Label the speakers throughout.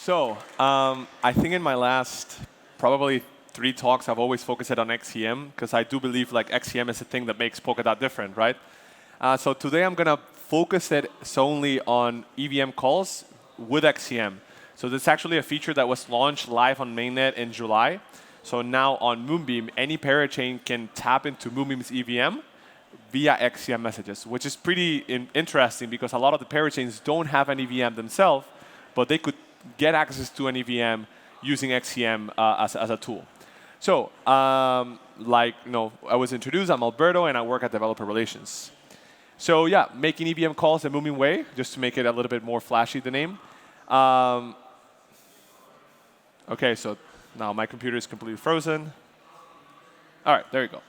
Speaker 1: I think in my last probably 3 talks, I've always focused it on XCM because I do believe like XCM is the thing that makes Polkadot different, right? So today I'm going to focus it solely on EVM calls with XCM. So this is actually a feature that was launched live on mainnet in July. So now on Moonbeam, any parachain can tap into Moonbeam's EVM via XCM messages, which is pretty interesting because a lot of the parachains don't have an EVM themselves, but they could get access to an EVM using XCM as a tool. So, I was introduced, I'm Alberto, and I work at Developer Relations. So yeah, making EVM calls the Moonbeam way, just to make it a little bit more flashy, the name. OK, so now my computer is completely frozen. All right, there you go.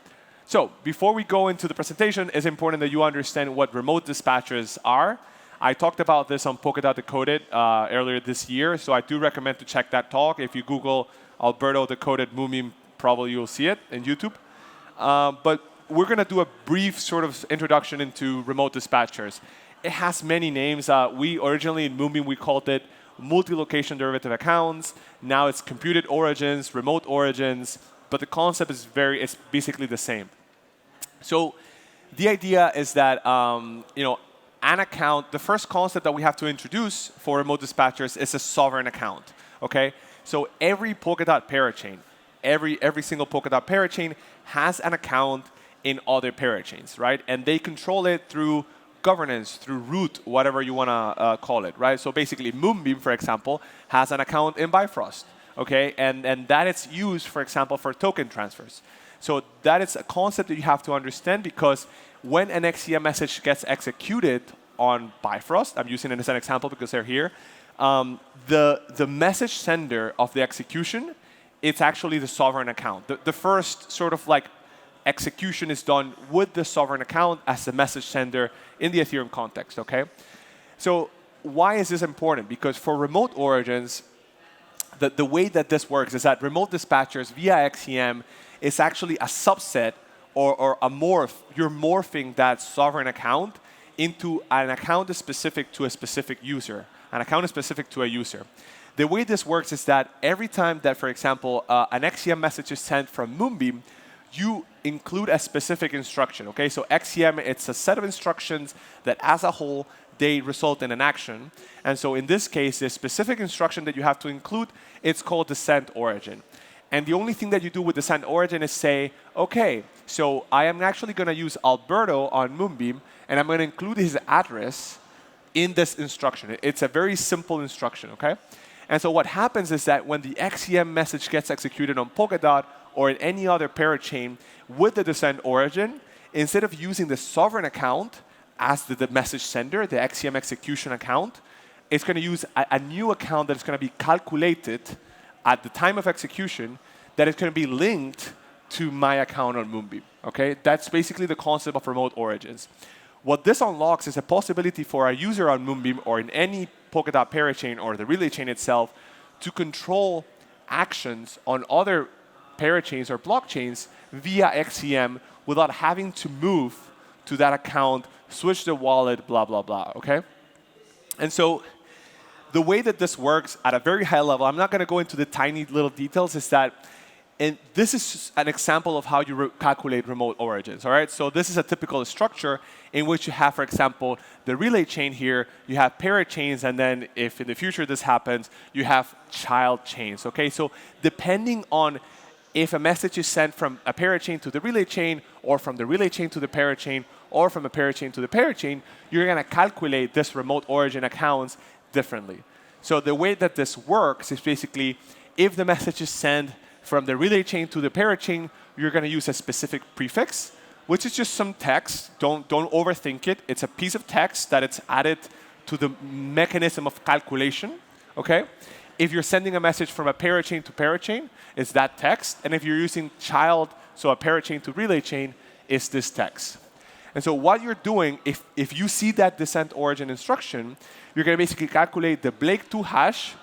Speaker 1: So before we go into the presentation, it's important that you understand what remote dispatchers are. I talked about this on Polkadot Decoded earlier this year, so I do recommend to check that talk. If you Google Alberto Decoded Moonbeam, probably you'll see it in YouTube. But we're going to do a brief sort of introduction into remote dispatchers. It has many names. We originally in Moonbeam, we called it multi-location derivative accounts. Now it's computed origins, remote origins, but the concept is it's basically the same. So the idea is that an account, the first concept that we have to introduce for remote dispatchers is a sovereign account. Okay, so every Polkadot parachain, every single Polkadot parachain has an account in other parachains, right? And they control it through governance, through root, whatever you want to call it, right? So basically, Moonbeam, for example, has an account in Bifrost, okay? And that is used, for example, for token transfers. So that is a concept that you have to understand because when an XCM message gets executed on Bifrost, I'm using it as an example because they're here, the message sender of the execution, it's actually the sovereign account. The first sort of like execution is done with the sovereign account as the message sender in the Ethereum context, okay? So why is this important? Because for remote origins, the way that this works is that remote dispatchers via XCM is actually a subset or a morph. You're morphing that sovereign account into an account that's specific to a specific user. An account is specific to a user. The way this works is that every time that, for example, an XCM message is sent from Moonbeam, you include a specific instruction. Okay, so XCM, it's a set of instructions that as a whole, they result in an action. And so in this case, the specific instruction that you have to include, it's called the send origin. And the only thing that you do with the send origin is say, OK, so I am actually going to use Alberto on Moonbeam, and I'm going to include his address in this instruction. It's a very simple instruction, OK? And so what happens is that when the XCM message gets executed on Polkadot or in any other parachain with the send origin, instead of using the sovereign account as the message sender, the XCM execution account, it's going to use a new account that is going to be calculated at the time of execution that is going to be linked to my account on Moonbeam. Okay? That's basically the concept of remote origins. What this unlocks is a possibility for a user on Moonbeam or in any Polkadot parachain or the relay chain itself to control actions on other parachains or blockchains via XCM without having to move to that account, switch the wallet, blah, blah, blah. Okay? And so the way that this works at a very high level, I'm not going to go into the tiny little details, is that this is an example of how you calculate remote origins. All right? So this is a typical structure in which you have, for example, the relay chain here. You have parachains, and then if in the future this happens, you have child chains. Okay? So depending on if a message is sent from a parachain to the relay chain, or from the relay chain to the parachain, or from a parachain to the parachain, you're going to calculate this remote origin accounts differently. So the way that this works is basically if the message is sent from the relay chain to the parachain, you're going to use a specific prefix, which is just some text. Don't overthink it. It's a piece of text that it's added to the mechanism of calculation. Okay? If you're sending a message from a parachain to parachain, it's that text. And if you're using child, so a parachain to relay chain, it's this text. And so what you're doing, if you see that descent origin instruction, you're going to basically calculate the Blake2 hash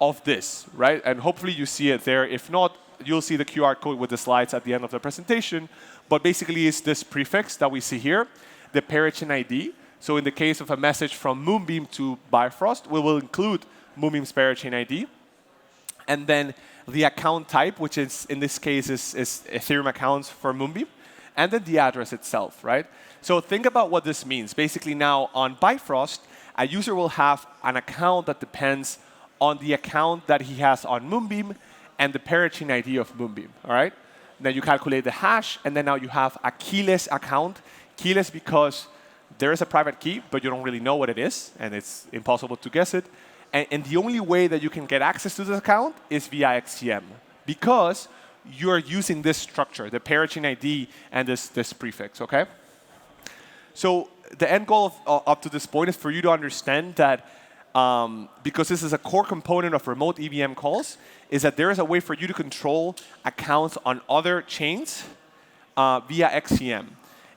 Speaker 1: of this, right? And hopefully you see it there. If not, you'll see the QR code with the slides at the end of the presentation. But basically, it's this prefix that we see here, the parachain ID. So in the case of a message from Moonbeam to Bifrost, we will include Moonbeam's parachain ID, and then the account type, which is in this case is Ethereum accounts for Moonbeam, and then the address itself, right? So think about what this means. Basically now on Bifrost, a user will have an account that depends on the account that he has on Moonbeam and the parachain ID of Moonbeam, all right? Then you calculate the hash, and then now you have a keyless account. Keyless because there is a private key, but you don't really know what it is, and it's impossible to guess it. And the only way that you can get access to this account is via XCM, because you're using this structure, the parachain ID and this prefix, okay? So the end goal up to this point is for you to understand that because this is a core component of remote EVM calls, is that there is a way for you to control accounts on other chains via XCM.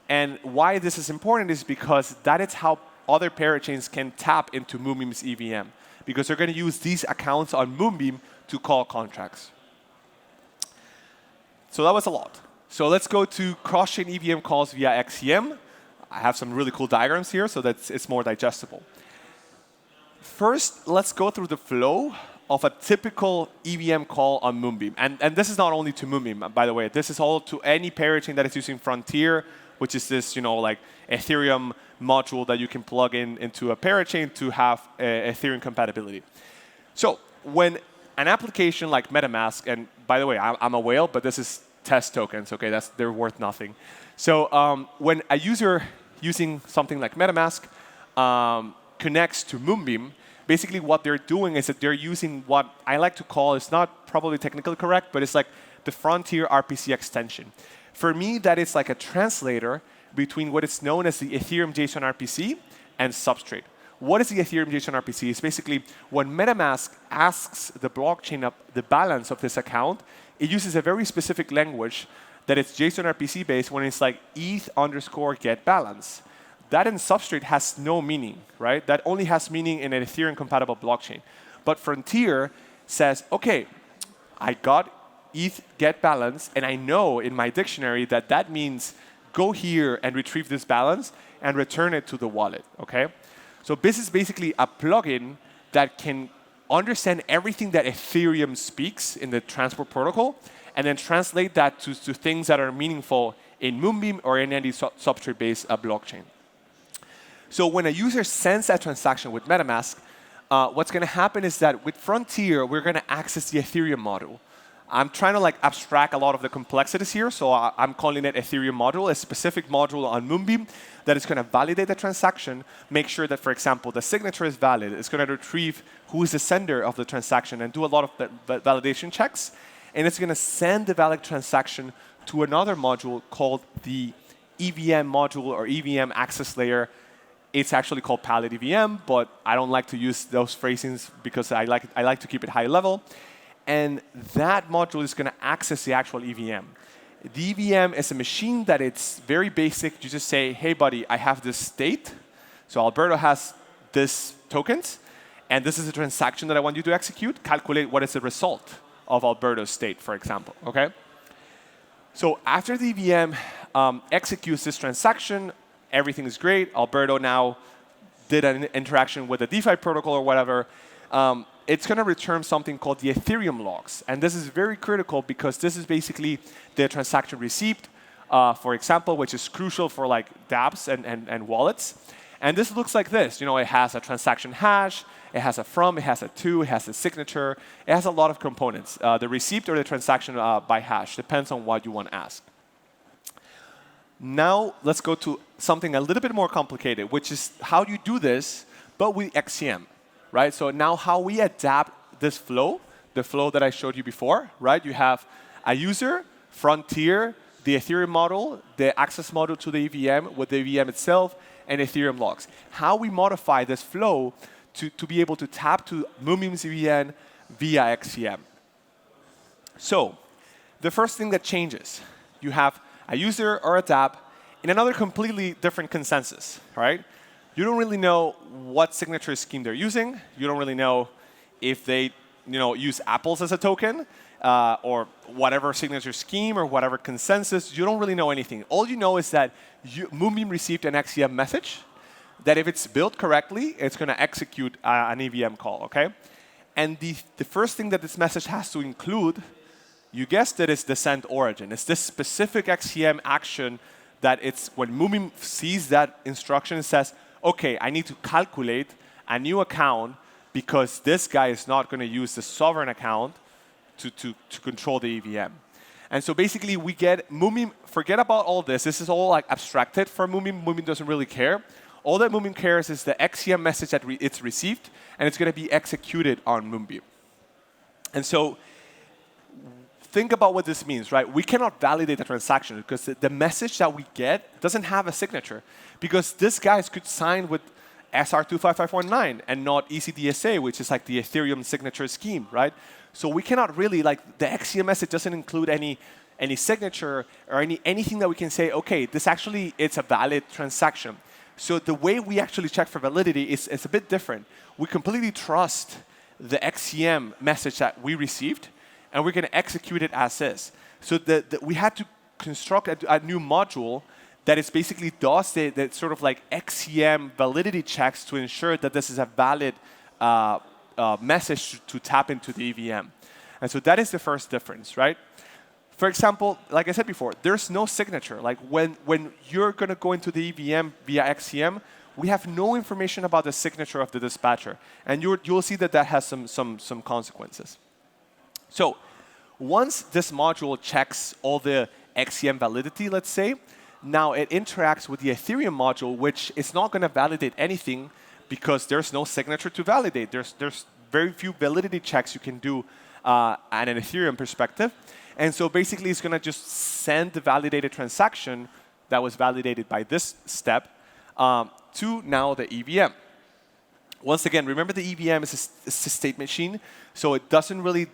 Speaker 1: And why this is important is because that is how other parachains can tap into Moonbeam's EVM, because they're going to use these accounts on Moonbeam to call contracts. So that was a lot. So let's go to cross-chain EVM calls via XCM. I have some really cool diagrams here so that it's more digestible. First, let's go through the flow of a typical EVM call on Moonbeam. And this is not only to Moonbeam, by the way. This is all to any parachain that is using Frontier, which is this, like Ethereum module that you can plug into a parachain to have Ethereum compatibility. So when an application like MetaMask, and by the way, I'm a whale, but this is test tokens, okay? They're worth nothing. So when a user using something like MetaMask connects to Moonbeam, basically what they're doing is that they're using what I like to call, it's not probably technically correct, but it's like the Frontier RPC extension. For me, that is like a translator between what is known as the Ethereum JSON RPC and Substrate. What is the Ethereum JSON RPC? It's basically when MetaMask asks the blockchain the balance of this account, it uses a very specific language that it's JSON RPC based when it's like ETH_get balance. That in Substrate has no meaning, right? That only has meaning in an Ethereum compatible blockchain. But Frontier says, okay, I got ETH get balance, and I know in my dictionary that that means go here and retrieve this balance and return it to the wallet, okay? So this is basically a plugin that can understand everything that Ethereum speaks in the transport protocol and then translate that to things that are meaningful in Moonbeam or in any substrate-based blockchain. So when a user sends a transaction with MetaMask, what's going to happen is that with Frontier, we're going to access the Ethereum module. I'm trying to abstract a lot of the complexities here, so I'm calling it Ethereum module, a specific module on Moonbeam that is going to validate the transaction, make sure that, for example, the signature is valid. It's going to retrieve who is the sender of the transaction and do a lot of validation checks. And it's going to send the valid transaction to another module called the EVM module or EVM access layer. It's actually called Palette EVM, but I don't like to use those phrasings because I like to keep it high level. And that module is going to access the actual EVM. The EVM is a machine that it's very basic. You just say, hey, buddy, I have this state. So Alberto has this tokens, and this is a transaction that I want you to execute. Calculate what is the result of Alberto's state, for example, okay? So after the EVM executes this transaction, everything is great. Alberto now did an interaction with the DeFi protocol or whatever. It's going to return something called the Ethereum logs. And this is very critical because this is basically the transaction receipt, for example, which is crucial for dApps and wallets. And this looks like this. It has a transaction hash, it has a from, it has a to, it has a signature. It has a lot of components. The receipt or the transaction by hash depends on what you want to ask. Now let's go to something a little bit more complicated, which is how you do this, but with XCM. Right? So now how we adapt this flow, the flow that I showed you before, right? You have a user, Frontier, the Ethereum model, the access model to the EVM with the EVM itself, and Ethereum logs. How we modify this flow to be able to tap to Moonbeam's EVM via XCM. So the first thing that changes, you have a user or a dApp in another completely different consensus, right? You don't really know what signature scheme they're using. You don't really know if they use apples as a token or whatever signature scheme or whatever consensus. You don't really know anything. All you know is that Moonbeam received an XCM message that if it's built correctly, it's going to execute an EVM call, okay? And the first thing that this message has to include, you guessed it, is the send origin. It's this specific XCM action that it's when Moonbeam sees that instruction, it says, OK, I need to calculate a new account because this guy is not going to use the sovereign account to control the EVM. And so basically, we get Moonbeam, forget about all this. This is all like abstracted for Moonbeam. Moonbeam doesn't really care. All that Moonbeam cares is the XCM message that it's received, and it's going to be executed on Moonbeam. And so think about what this means, right? We cannot validate a transaction because the message that we get doesn't have a signature, because this guy could sign with SR25519 and not ECDSA, which is like the Ethereum signature scheme, right? So we cannot really, like, the XCM message doesn't include any signature or anything that we can say, OK, this actually, it's a valid transaction. So the way we actually check for validity is a bit different. We completely trust the XCM message that we received, and we're going to execute it as is. So we had to construct a new module that is basically does the sort of like XCM validity checks to ensure that this is a valid message to tap into the EVM. And so that is the first difference, right? For example, like I said before, there's no signature. Like when you're going to go into the EVM via XCM, we have no information about the signature of the dispatcher. And you'll see that that has some consequences. So once this module checks all the XCM validity, let's say, now it interacts with the Ethereum module, which is not going to validate anything because there's no signature to validate. There's very few validity checks you can do at an Ethereum perspective. And so basically, it's going to just send the validated transaction that was validated by this step to now the EVM. Once again, remember the EVM is a state machine, so it doesn't really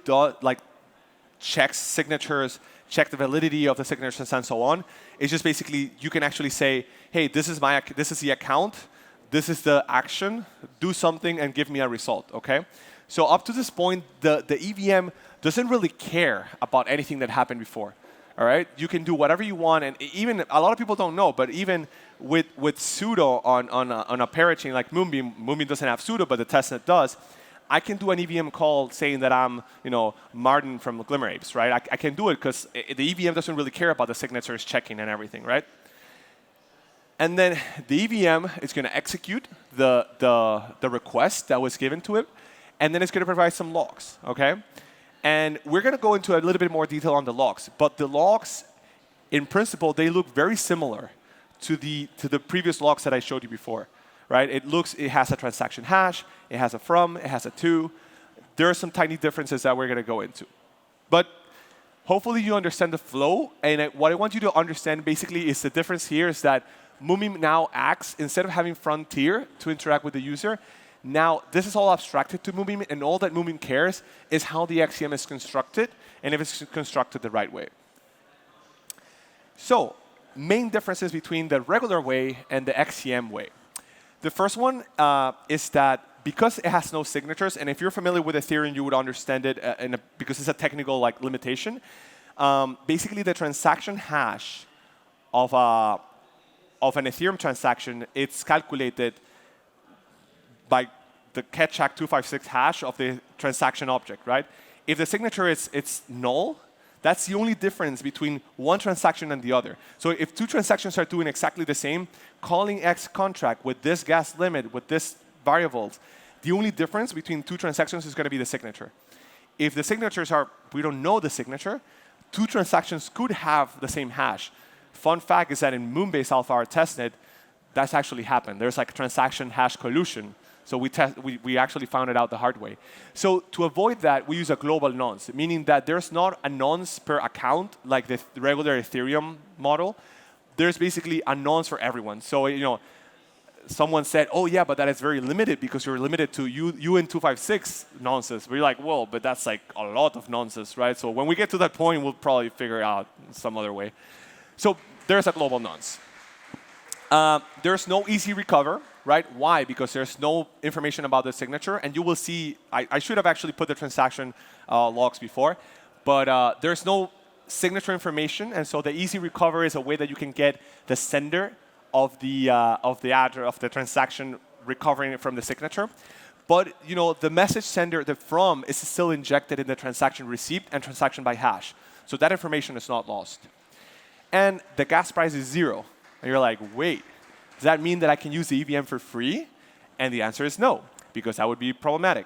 Speaker 1: check signatures, check the validity of the signatures, and so on. It's just basically you can actually say, hey, this is the account, this is the action, do something and give me a result. Okay. So up to this point, the EVM doesn't really care about anything that happened before. All right, you can do whatever you want, and even a lot of people don't know, but even with pseudo on a parachain like Moonbeam, Moonbeam doesn't have pseudo, but the testnet does. I can do an EVM call saying that I'm, Martin from Glimmer Apes, right? I can do it because the EVM doesn't really care about the signatures checking and everything, right? And then the EVM is going to execute the request that was given to it, and then it's going to provide some logs, okay? And we're going to go into a little bit more detail on the logs. But the logs, in principle, they look very similar to the previous logs that I showed you before, right? It has a transaction hash, it has a from, it has a to. There are some tiny differences that we're going to go into. But hopefully you understand the flow. And what I want you to understand basically is the difference here is that Moonbeam now acts, instead of having Frontier to interact with the user, now, this is all abstracted to Moonbeam, and all that Moonbeam cares is how the XCM is constructed and if it's constructed the right way. So, main differences between the regular way and the XCM way. The first one is that because it has no signatures, and if you're familiar with Ethereum, you would understand it because it's a technical limitation. Basically, the transaction hash of an Ethereum transaction, it's calculated by the Ketchak 256 hash of the transaction object, right? If the signature it's null, that's the only difference between one transaction and the other. So if two transactions are doing exactly the same, calling X contract with this gas limit, with this variables, the only difference between two transactions is going to be the signature. If the signatures we don't know the signature, two transactions could have the same hash. Fun fact is that in Moon-based Alpha, our testnet, that's actually happened. There's like transaction hash collusion. So we actually found it out the hard way. So to avoid that, we use a global nonce, meaning that there's not a nonce per account like the regular Ethereum model. There's basically a nonce for everyone. So someone said, oh yeah, but that is very limited because you're limited to UN256 nonces. We're like, well, but that's like a lot of nonces, right? So when we get to that point, we'll probably figure out some other way. So there's a global nonce. There's no easy recover, right? Why? Because there's no information about the signature. And you will see, I should have actually put the transaction logs before, but there's no signature information. And so the easy recover is a way that you can get the sender of the transaction recovering it from the signature. But the message sender, the from, is still injected in the transaction received and transaction by hash. So that information is not lost. And the gas price is 0. And you're like, wait, does that mean that I can use the EVM for free? And the answer is no, because that would be problematic.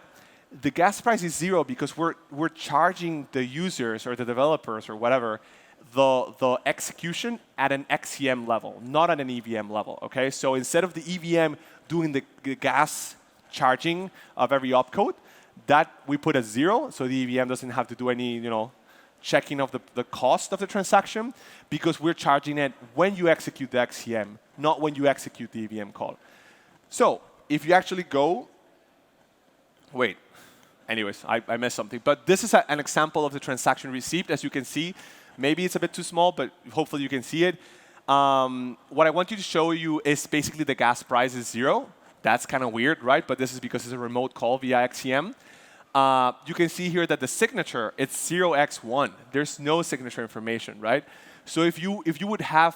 Speaker 1: The gas price is 0 because we're charging the users or the developers or whatever the execution at an XCM level, not at an EVM level. Okay, so instead of the EVM doing the gas charging of every opcode, that we put at 0, so the EVM doesn't have to do any checking of the cost of the transaction, because we're charging it when you execute the XCM, not when you execute the EVM call. So if you actually go, wait, anyways, I missed something. But this is an example of the transaction received. As you can see, maybe it's a bit too small, but hopefully you can see it. What I want you to show you is basically the gas price is 0. That's kind of weird, right? But this is because it's a remote call via XCM. You can see here that the signature, it's 0x1. There's no signature information, right? So if you would have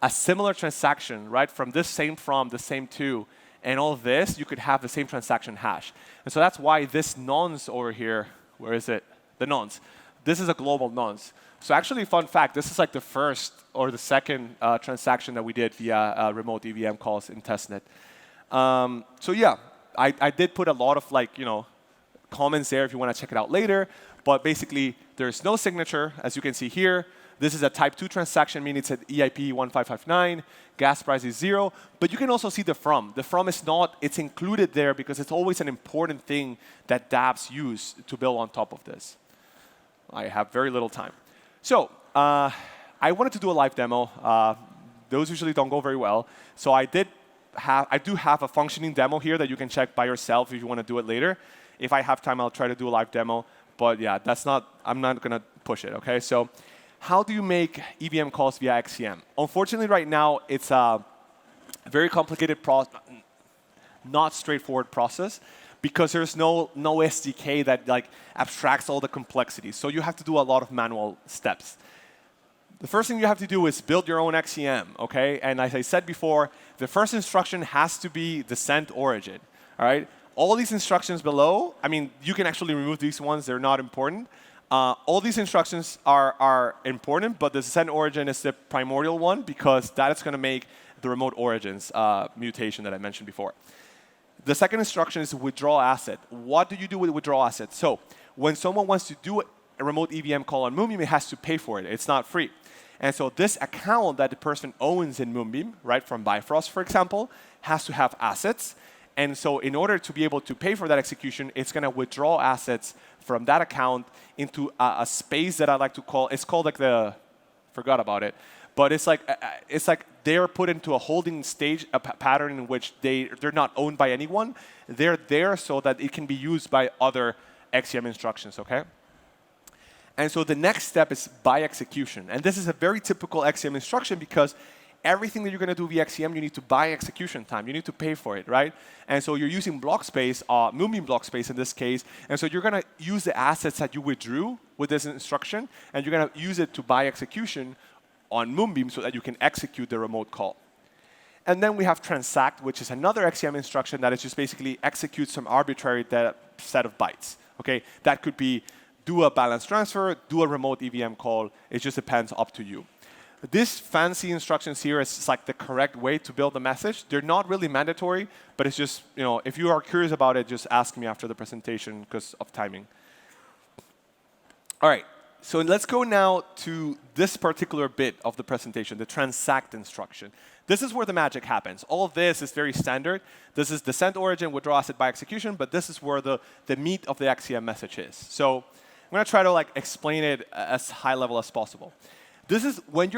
Speaker 1: a similar transaction, right, from this same from, the same to, and all this, you could have the same transaction hash. And so that's why this nonce over here, where is it? The nonce. This is a global nonce. So actually, fun fact, this is like the first or the second transaction that we did via remote EVM calls in testnet. So yeah, I did put a lot of comments there if you want to check it out later. But basically, there's no signature, as you can see here. This is a type 2 transaction, meaning it's at EIP 1559. Gas price is 0. But you can also see the from. The from is not, it's included there because it's always an important thing that dApps use to build on top of this. I have very little time. So I wanted to do a live demo. Those usually don't go very well. So I do have a functioning demo here that you can check by yourself if you want to do it later. If I have time, I'll try to do a live demo. But yeah, I'm not going to push it, OK? So how do you make EVM calls via XCM? Unfortunately, right now, it's a very complicated not straightforward process, because there's no SDK that abstracts all the complexities. So you have to do a lot of manual steps. The first thing you have to do is build your own XCM, OK? And as I said before, the first instruction has to be the send origin, all right? All these instructions below, I mean, you can actually remove these ones. They're not important. All these instructions are important, but the send origin is the primordial one, because that is going to make the remote origins mutation that I mentioned before. The second instruction is withdraw asset. What do you do with withdraw asset? So when someone wants to do a remote EVM call on Moonbeam, it has to pay for it. It's not free. And so this account that the person owns in Moonbeam, right, from Bifrost, for example, has to have assets. And so in order to be able to pay for that execution, it's going to withdraw assets from that account into a space that I like to call, it's called forgot about it, but it's like they're put into a holding stage, a pattern in which they're not owned by anyone. They're there so that it can be used by other XCM instructions, OK? And so the next step is by execution. And this is a very typical XCM instruction, because everything that you're going to do via XCM, you need to buy execution time. You need to pay for it, right? And so you're using block space, Moonbeam block space in this case. And so you're going to use the assets that you withdrew with this instruction, and you're going to use it to buy execution on Moonbeam so that you can execute the remote call. And then we have transact, which is another XCM instruction that is just basically execute some arbitrary set of bytes. Okay, that could be do a balance transfer, do a remote EVM call. It just depends, up to you. These fancy instructions here is like the correct way to build a message. They're not really mandatory, but it's just, if you are curious about it, just ask me after the presentation because of timing. All right, so let's go now to this particular bit of the presentation, the transact instruction. This is where the magic happens. All of this is very standard. This is the send origin, withdraw asset by execution, but this is where the meat of the XCM message is. So I'm going to try to explain it as high level as possible. This is when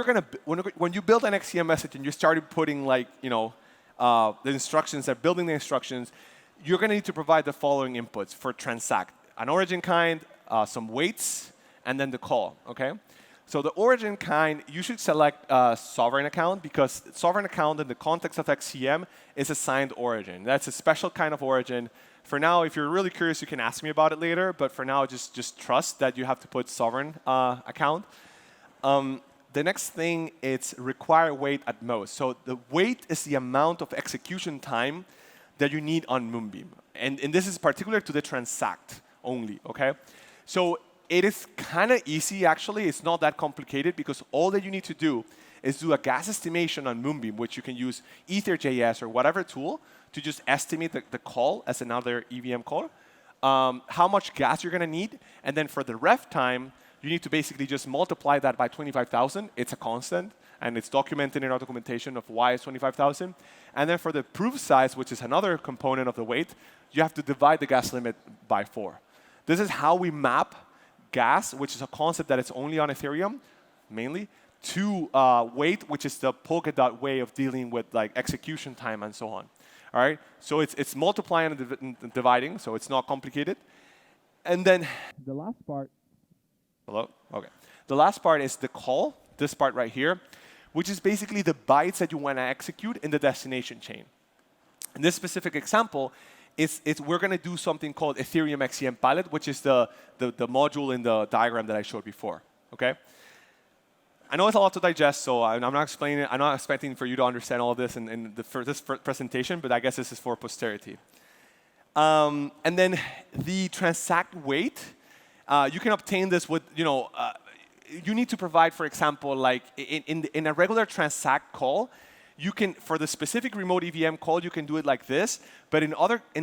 Speaker 1: when you build an XCM message and you started putting the instructions, building the instructions, you're going to need to provide the following inputs for transact: an origin kind, some weights, and then the call. Okay. So the origin kind, you should select sovereign account, because sovereign account in the context of XCM is assigned origin. That's a special kind of origin. For now, if you're really curious, you can ask me about it later. But for now, just trust that you have to put sovereign account. The next thing is require wait at most. So the wait is the amount of execution time that you need on Moonbeam. And this is particular to the transact only, OK? So it is kind of easy, actually. It's not that complicated, because all that you need to do is do a gas estimation on Moonbeam, which you can use Ether.js or whatever tool to just estimate the call as another EVM call, how much gas you're going to need. And then for the ref time, you need to basically just multiply that by 25,000. It's a constant, and it's documented in our documentation of why it's 25,000. And then for the proof size, which is another component of the weight, you have to divide the gas limit by 4. This is how we map gas, which is a concept that is only on Ethereum, mainly, to weight, which is the Polkadot way of dealing with like execution time and so on. All right? So it's multiplying and dividing, so it's not complicated. And then the last part. Hello? OK. The last part is the call, this part right here, which is basically the bytes that you want to execute in the destination chain. In this specific example, we're going to do something called Ethereum XCM pilot, which is the module in the diagram that I showed before. Okay? I know it's a lot to digest, so I'm not explaining it. I'm not expecting for you to understand all of this for this presentation, but I guess this is for posterity. And then the transact weight, you can obtain this with, you need to provide, for example, like in a regular transact call, you can, for the specific remote EVM call, you can do it like this. But in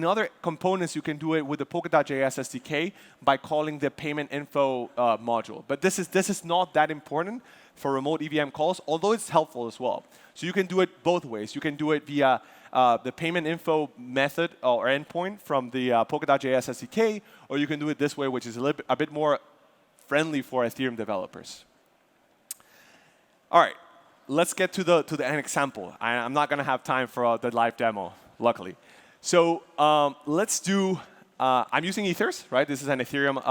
Speaker 1: other components, you can do it with the Polkadot.js SDK by calling the payment info module. But this is not that important for remote EVM calls, although it's helpful as well. So you can do it both ways. You can do it via the payment info method or endpoint from the Polkadot.js SDK, or you can do it this way, which is a bit more friendly for Ethereum developers. All right. Let's get to the end example. I'm not going to have time for the live demo, luckily. So let's do, I'm using Ethers, right? This is an Ethereum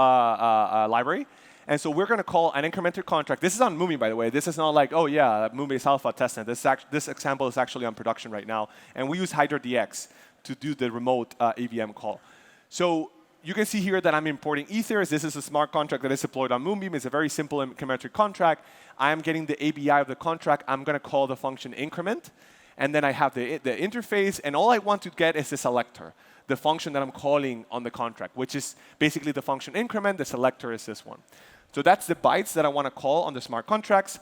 Speaker 1: library. And so we're going to call an incremental contract. This is on Moonbeam, by the way. This is not like, oh, yeah, Moonbeam alpha testnet. This example is actually on production right now. And we use HydraDX to do the remote EVM call. So you can see here that I'm importing Ethers. This is a smart contract that is deployed on Moonbeam. It's a very simple incremental contract. I am getting the ABI of the contract. I'm going to call the function increment. And then I have the interface. And all I want to get is the selector, the function that I'm calling on the contract, which is basically the function increment. The selector is this one. So that's the bytes that I want to call on the smart contracts.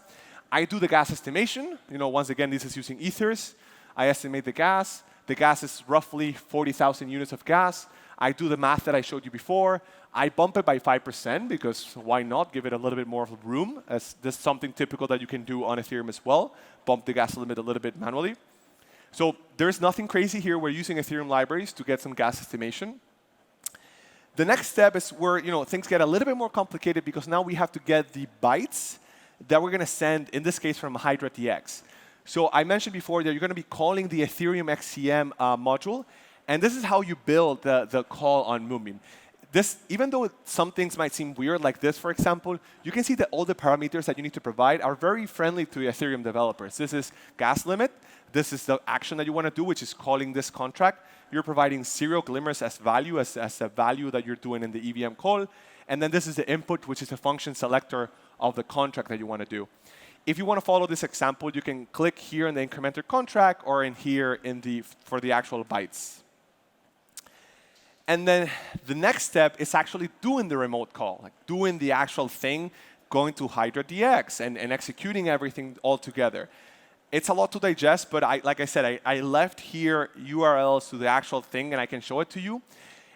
Speaker 1: I do the gas estimation. Once again, this is using Ethers. I estimate the gas. The gas is roughly 40,000 units of gas. I do the math that I showed you before. I bump it by 5% because why not give it a little bit more of room, as this is something typical that you can do on Ethereum as well, bump the gas limit a little bit manually. So there's nothing crazy here. We're using Ethereum libraries to get some gas estimation. The next step is where things get a little bit more complicated, because now we have to get the bytes that we're going to send, in this case, from HydraDX. So I mentioned before that you're going to be calling the Ethereum XCM module. And this is how you build the call on Moonbeam. Even though some things might seem weird, like this, for example, you can see that all the parameters that you need to provide are very friendly to Ethereum developers. This is gas limit. This is the action that you want to do, which is calling this contract. You're providing 0 glimmers as value, as a value that you're doing in the EVM call. And then this is the input, which is the function selector of the contract that you want to do. If you want to follow this example, you can click here in the incremental contract or in here for the actual bytes. And then the next step is actually doing the remote call, like doing the actual thing, going to HydraDX and executing everything all together. It's a lot to digest, but like I said, I left here URLs to the actual thing, and I can show it to you.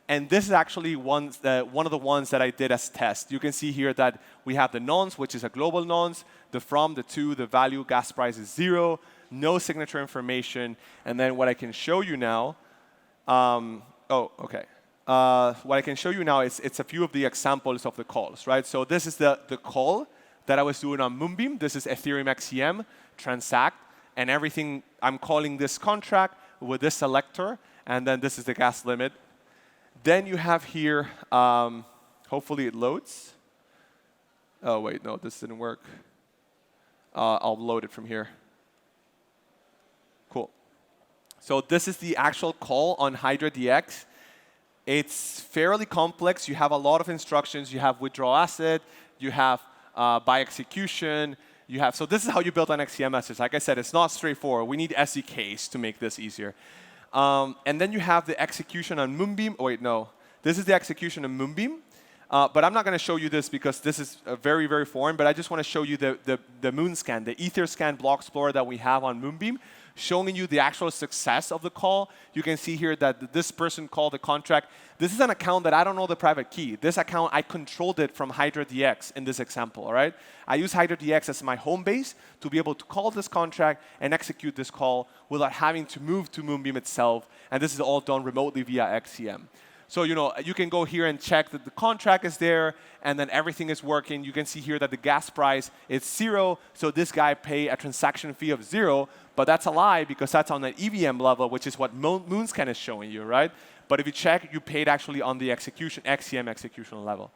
Speaker 1: And this is actually one of the ones that I did as test. You can see here that we have the nonce, which is a global nonce, the from, the to, the value, gas price is 0, no signature information. And then what I can show you now, what I can show you now is it's a few of the examples of the calls, right? So this is the call that I was doing on Moonbeam. This is Ethereum XCM, transact, and everything. I'm calling this contract with this selector, and then this is the gas limit. Then you have here, hopefully it loads. Oh, wait, no, this didn't work. I'll load it from here. Cool. So this is the actual call on HydraDX. It's fairly complex. You have a lot of instructions. You have withdraw asset. You have by execution. So this is how you build an XCM message. Like I said, it's not straightforward. We need SDKs to make this easier. And then you have the execution on Moonbeam. Oh, wait, no. This is the execution on Moonbeam. But I'm not going to show you this because this is very, very foreign. But I just want to show you the Moon scan, the Etherscan block explorer that we have on Moonbeam, showing you the actual success of the call. You can see here that this person called the contract. This is an account that I don't know the private key. This account, I controlled it from HydraDX in this example, all right? I use HydraDX as my home base to be able to call this contract and execute this call without having to move to Moonbeam itself. And this is all done remotely via XCM. So you can go here and check that the contract is there, and then everything is working. You can see here that the gas price is 0, so this guy pay a transaction fee of 0, but that's a lie because that's on the EVM level, which is what Moonscan is showing you, right? But if you check, you paid actually on the XCM execution level.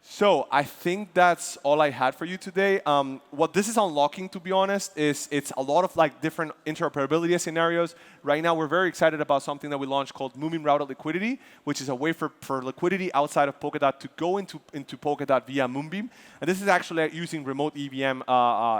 Speaker 1: So I think that's all I had for you today. What this is unlocking, to be honest, is it's a lot of different interoperability scenarios. Right now, we're very excited about something that we launched called Moonbeam Routed Liquidity, which is a way for liquidity outside of Polkadot to go into Polkadot via Moonbeam. And this is actually using remote EVM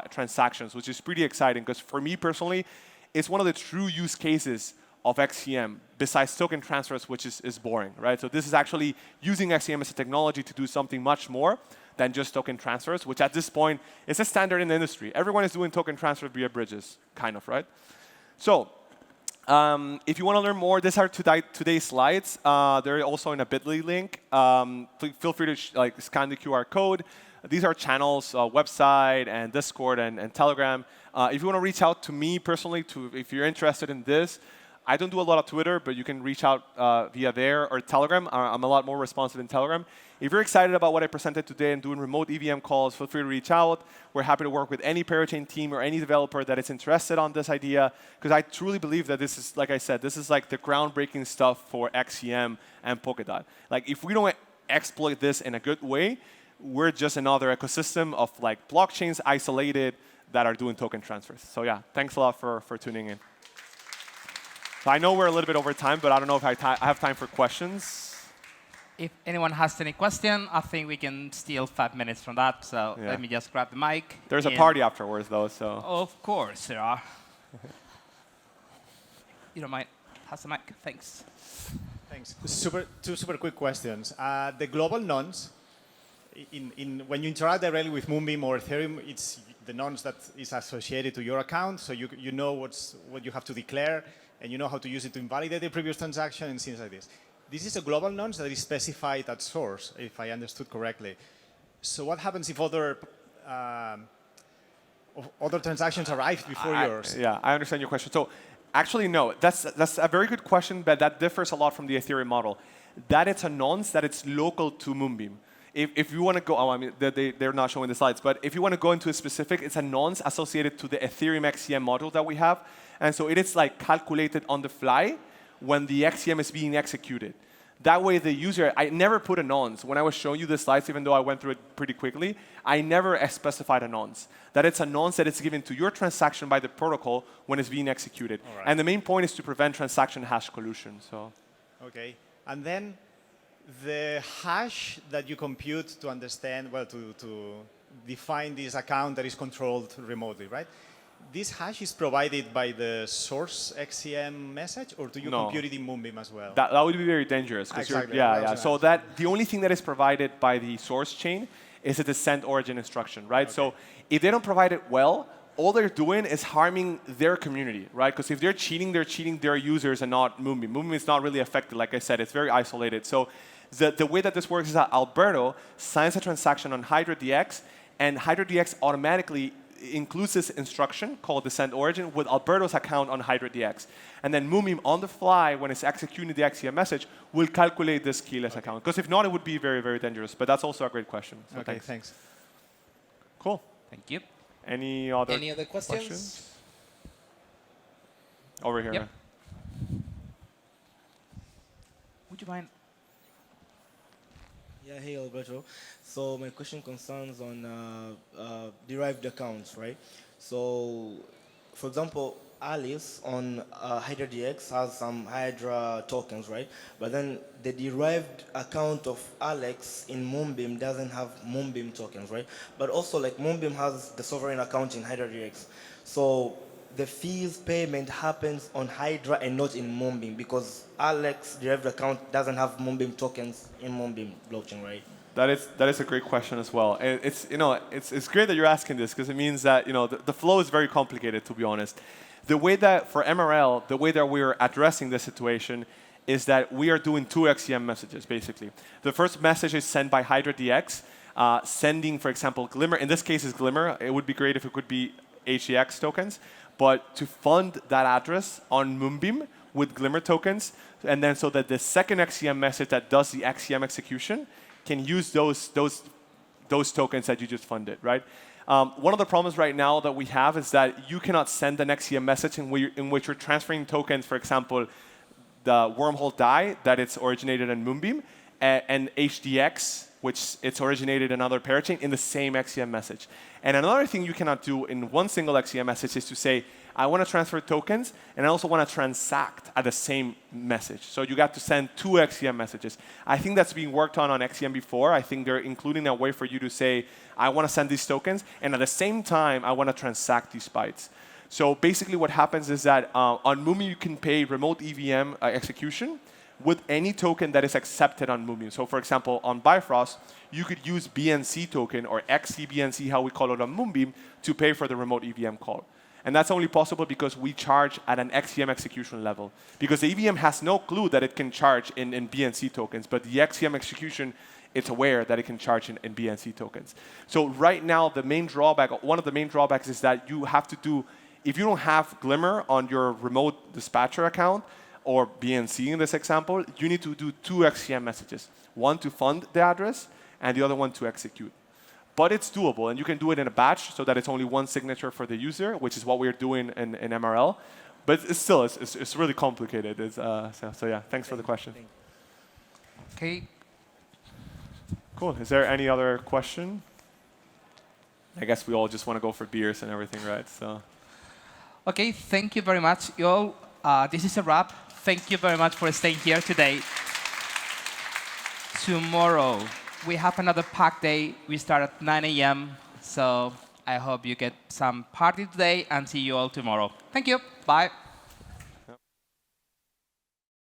Speaker 1: transactions, which is pretty exciting because for me personally, it's one of the true use cases of XCM, besides token transfers, which is boring, right? So this is actually using XCM as a technology to do something much more than just token transfers, which at this point is a standard in the industry. Everyone is doing token transfers via bridges, kind of, right? So if you want to learn more, these are today's slides. They're also in a bit.ly link. Feel free to scan the QR code. These are channels, website, and Discord, and Telegram. If you want to reach out to me personally, if you're interested in this, I don't do a lot of Twitter, but you can reach out via there or Telegram. I'm a lot more responsive in Telegram. If you're excited about what I presented today and doing remote EVM calls, feel free to reach out. We're happy to work with any parachain team or any developer that is interested on this idea, because I truly believe that this is, like I said, this is like the groundbreaking stuff for XCM and Polkadot. If we don't exploit this in a good way, we're just another ecosystem of blockchains isolated that are doing token transfers. So yeah, thanks a lot for tuning in. So I know we're a little bit over time, but I don't know if I have time for questions.
Speaker 2: If anyone has any question, I think we can steal 5 minutes from that. So let me just grab the mic.
Speaker 1: There's a party afterwards, though. So
Speaker 2: of course there are. You don't mind? Pass the mic. Thanks.
Speaker 3: Thanks. Two super quick questions. The global nonce, when you interact directly with Moonbeam or Ethereum, it's the nonce that is associated to your account, so you know what you have to declare, and you know how to use it to invalidate the previous transaction and things like this. This is a global nonce that is specified at source, if I understood correctly. So what happens if other transactions arrive before yours?
Speaker 1: Yeah, I understand your question. So actually, no. That's a very good question, but that differs a lot from the Ethereum model. That it's a nonce that it's local to Moonbeam. If you want to go, I mean, they're not showing the slides, but if you want to go into a specific, it's a nonce associated to the Ethereum XCM module that we have. And so it is calculated on the fly when the XCM is being executed. That way the user, I never put a nonce. When I was showing you the slides, even though I went through it pretty quickly, I never specified a nonce. That it's a nonce that is given to your transaction by the protocol when it's being executed. Right. And the main point is to prevent transaction hash collusion. So.
Speaker 3: Okay. And then the hash that you compute to understand, well, to define this account that is controlled remotely, right? This hash is provided by the source XCM message, or do you compute it in Moonbeam as well?
Speaker 1: That would be very dangerous.
Speaker 3: Exactly.
Speaker 1: Yeah. So the only thing that is provided by the source chain is a send origin instruction, right? Okay. So if they don't provide it well, all they're doing is harming their community, right? Because if they're cheating their users and not Moonbeam. Moonbeam is not really affected. Like I said, it's very isolated. So the way that this works is that Alberto signs a transaction on HydraDX, and HydraDX automatically includes this instruction called the send origin with Alberto's account on HydraDX. And then Moonbeam on the fly, when it's executing the XCM message, will calculate this keyless account. Because if not, it would be very, very dangerous. But that's also a great question. So
Speaker 3: okay, thanks.
Speaker 1: Cool.
Speaker 2: Thank you.
Speaker 1: Any other
Speaker 4: questions?
Speaker 1: Over here.
Speaker 2: Yep. Would you mind?
Speaker 4: Yeah, hey Alberto. So my question concerns on derived accounts, right? So, for example, Alice on HydraDX has some Hydra tokens, right? But then the derived account of Alex in Moonbeam doesn't have Moonbeam tokens, right? But also, Moonbeam has the sovereign account in HydraDX. So the fees payment happens on Hydra and not in Moonbeam, because Alex derived account doesn't have Moonbeam tokens in Moonbeam blockchain, right?
Speaker 1: That is a great question as well. And it's great that you're asking this because it means that the flow is very complicated, to be honest. The way that for MRL, the way that we're addressing this situation is that we are doing 2 XCM messages basically. The first message is sent by Hydra DX, sending, for example, Glimmer. In this case, is Glimmer. It would be great if it could be HDX tokens, but to fund that address on Moonbeam with Glimmer tokens, and then so that the second XCM message that does the XCM execution can use those tokens that you just funded, right? One of the problems right now that we have is that you cannot send an XCM message in which you're transferring tokens, for example, the wormhole DAI that it's originated in Moonbeam, and HDX, which it's originated in another parachain, in the same XCM message. And another thing you cannot do in one single XCM message is to say, I want to transfer tokens, and I also want to transact at the same message. So you got to send 2 XCM messages. I think that's being worked on XCM before. I think they're including a way for you to say, I want to send these tokens, and at the same time, I want to transact these bytes. So basically what happens is that on Moonbeam, you can pay remote EVM execution with any token that is accepted on Moonbeam. So for example, on Bifrost, you could use BNC token, or XCBNC, how we call it on Moonbeam, to pay for the remote EVM call. And that's only possible because we charge at an XCM execution level. Because the EVM has no clue that it can charge in BNC tokens, but the XCM execution, it's aware that it can charge in BNC tokens. So right now, the main drawback, one of the main drawbacks is that you have to do, if you don't have Glimmer on your remote dispatcher account, or BNC in this example, you need to do 2 XCM messages. One to fund the address, and the other one to execute. But it's doable, and you can do it in a batch so that it's only one signature for the user, which is what we're doing in MRL. But it's really complicated. So yeah, thanks for the question.
Speaker 2: Okay.
Speaker 1: Cool. Is there any other question? I guess we all just want to go for beers and everything, right? So.
Speaker 2: Okay, thank you very much, you all. This is a wrap. Thank you very much for staying here today. Tomorrow, we have another packed day. We start at 9 a.m. So I hope you get some party today and see you all tomorrow. Thank you. Bye.